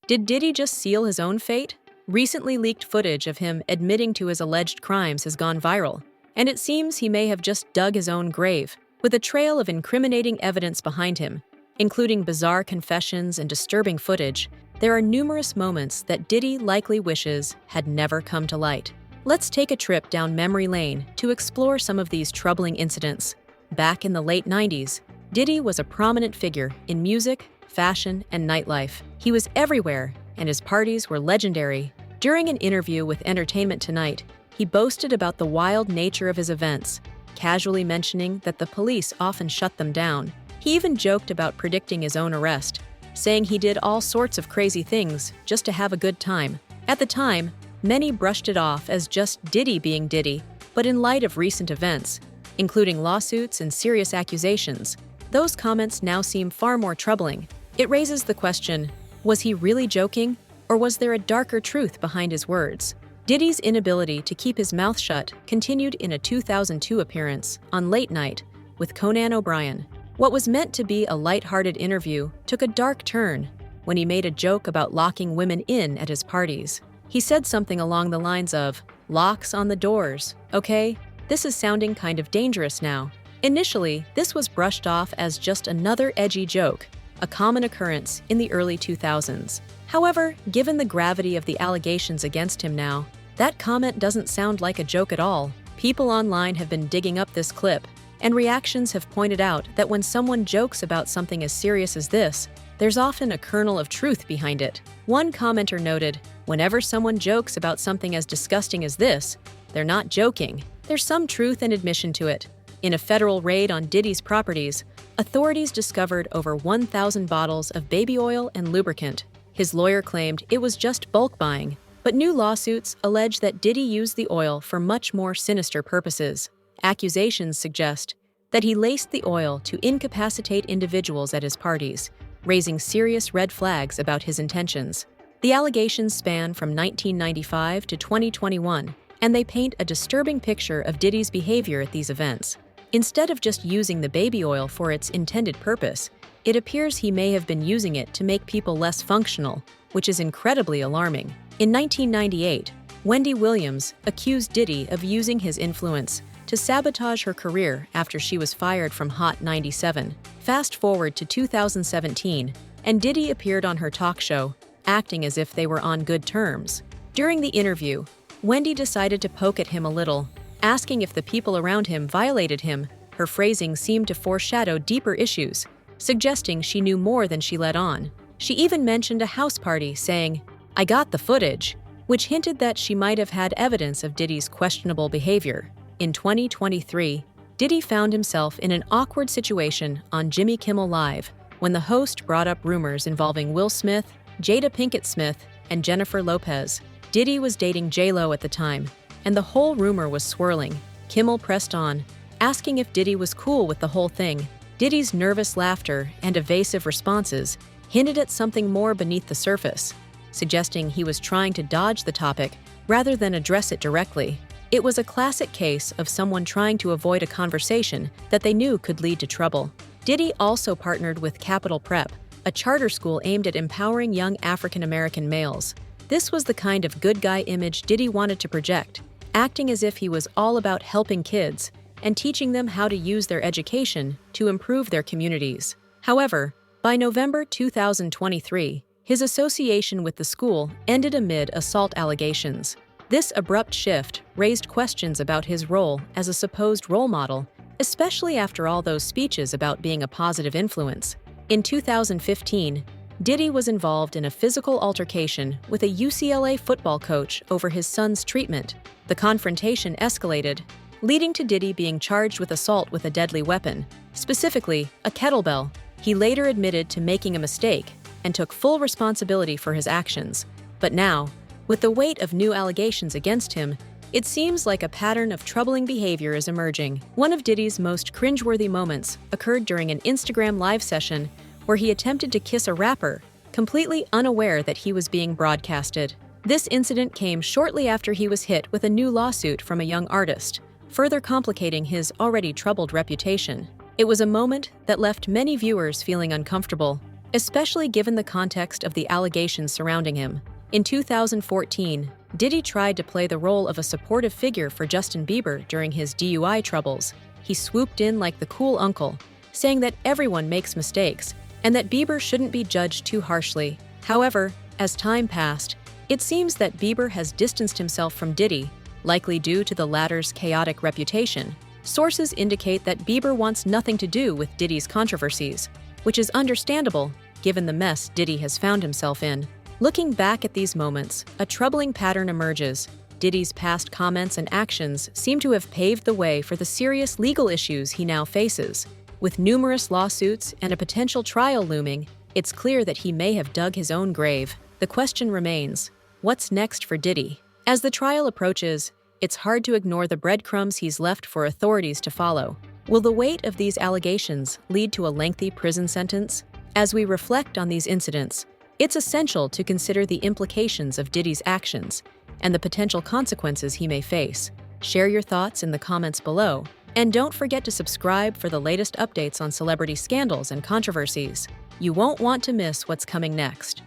Did Diddy just seal his own fate? Recently leaked footage of him admitting to his alleged crimes has gone viral, and it seems he may have just dug his own grave, with a trail of incriminating evidence behind him, including bizarre confessions and disturbing footage. There are numerous moments that Diddy likely wishes had never come to light. Let's take a trip down memory lane to explore some of these troubling incidents. Back in the late 90s, Diddy was a prominent figure in music, fashion, and nightlife. He was everywhere, and his parties were legendary. During an interview with Entertainment Tonight, he boasted about the wild nature of his events, casually mentioning that the police often shut them down. He even joked about predicting his own arrest, saying he did all sorts of crazy things just to have a good time. At the time, many brushed it off as just Diddy being Diddy, but in light of recent events, including lawsuits and serious accusations, those comments now seem far more troubling. It raises the question, was he really joking, or was there a darker truth behind his words? Diddy's inability to keep his mouth shut continued in a 2002 appearance on Late Night with Conan O'Brien. What was meant to be a lighthearted interview took a dark turn when he made a joke about locking women in at his parties. He said something along the lines of, "Locks on the doors, okay? This is sounding kind of dangerous now." Initially, this was brushed off as just another edgy joke, a common occurrence in the early 2000s. However, given the gravity of the allegations against him now, that comment doesn't sound like a joke at all. People online have been digging up this clip, and reactions have pointed out that when someone jokes about something as serious as this, there's often a kernel of truth behind it. One commenter noted, "Whenever someone jokes about something as disgusting as this, they're not joking. There's some truth and admission to it." In a federal raid on Diddy's properties, authorities discovered over 1,000 bottles of baby oil and lubricant. His lawyer claimed it was just bulk buying, but new lawsuits allege that Diddy used the oil for much more sinister purposes. Accusations suggest that he laced the oil to incapacitate individuals at his parties, raising serious red flags about his intentions. The allegations span from 1995 to 2021, and they paint a disturbing picture of Diddy's behavior at these events. Instead of just using the baby oil for its intended purpose, it appears he may have been using it to make people less functional, which is incredibly alarming. In 1998, Wendy Williams accused Diddy of using his influence to sabotage her career after she was fired from Hot 97. Fast forward to 2017, and Diddy appeared on her talk show, acting as if they were on good terms. During the interview, Wendy decided to poke at him a little, asking if the people around him violated him. Her phrasing seemed to foreshadow deeper issues, suggesting she knew more than she let on. She even mentioned a house party, saying, "I got the footage," which hinted that she might have had evidence of Diddy's questionable behavior. In 2023, Diddy found himself in an awkward situation on Jimmy Kimmel Live when the host brought up rumors involving Will Smith, Jada Pinkett Smith, and Jennifer Lopez. Diddy was dating J-Lo at the time, and the whole rumor was swirling. Kimmel pressed on, asking if Diddy was cool with the whole thing. Diddy's nervous laughter and evasive responses hinted at something more beneath the surface, suggesting he was trying to dodge the topic rather than address it directly. It was a classic case of someone trying to avoid a conversation that they knew could lead to trouble. Diddy also partnered with Capital Prep, a charter school aimed at empowering young African-American males. This was the kind of good guy image Diddy wanted to project, acting as if he was all about helping kids and teaching them how to use their education to improve their communities. However, by November 2023, his association with the school ended amid assault allegations. This abrupt shift raised questions about his role as a supposed role model, especially after all those speeches about being a positive influence. In 2015, Diddy was involved in a physical altercation with a UCLA football coach over his son's treatment. The confrontation escalated, leading to Diddy being charged with assault with a deadly weapon, specifically a kettlebell. He later admitted to making a mistake and took full responsibility for his actions. But now, with the weight of new allegations against him, it seems like a pattern of troubling behavior is emerging. One of Diddy's most cringeworthy moments occurred during an Instagram live session where he attempted to kiss a rapper, completely unaware that he was being broadcasted. This incident came shortly after he was hit with a new lawsuit from a young artist, further complicating his already troubled reputation. It was a moment that left many viewers feeling uncomfortable. especially given the context of the allegations surrounding him. In 2014, Diddy tried to play the role of a supportive figure for Justin Bieber during his DUI troubles. He swooped in like the cool uncle, saying that everyone makes mistakes and that Bieber shouldn't be judged too harshly. However, as time passed, it seems that Bieber has distanced himself from Diddy, likely due to the latter's chaotic reputation. Sources indicate that Bieber wants nothing to do with Diddy's controversies, which is understandable given the mess Diddy has found himself in. Looking back at these moments, a troubling pattern emerges. Diddy's past comments and actions seem to have paved the way for the serious legal issues he now faces. With numerous lawsuits and a potential trial looming, it's clear that he may have dug his own grave. The question remains, what's next for Diddy? As the trial approaches, it's hard to ignore the breadcrumbs he's left for authorities to follow. Will the weight of these allegations lead to a lengthy prison sentence? As we reflect on these incidents, it's essential to consider the implications of Diddy's actions and the potential consequences he may face. Share your thoughts in the comments below, and don't forget to subscribe for the latest updates on celebrity scandals and controversies. You won't want to miss what's coming next.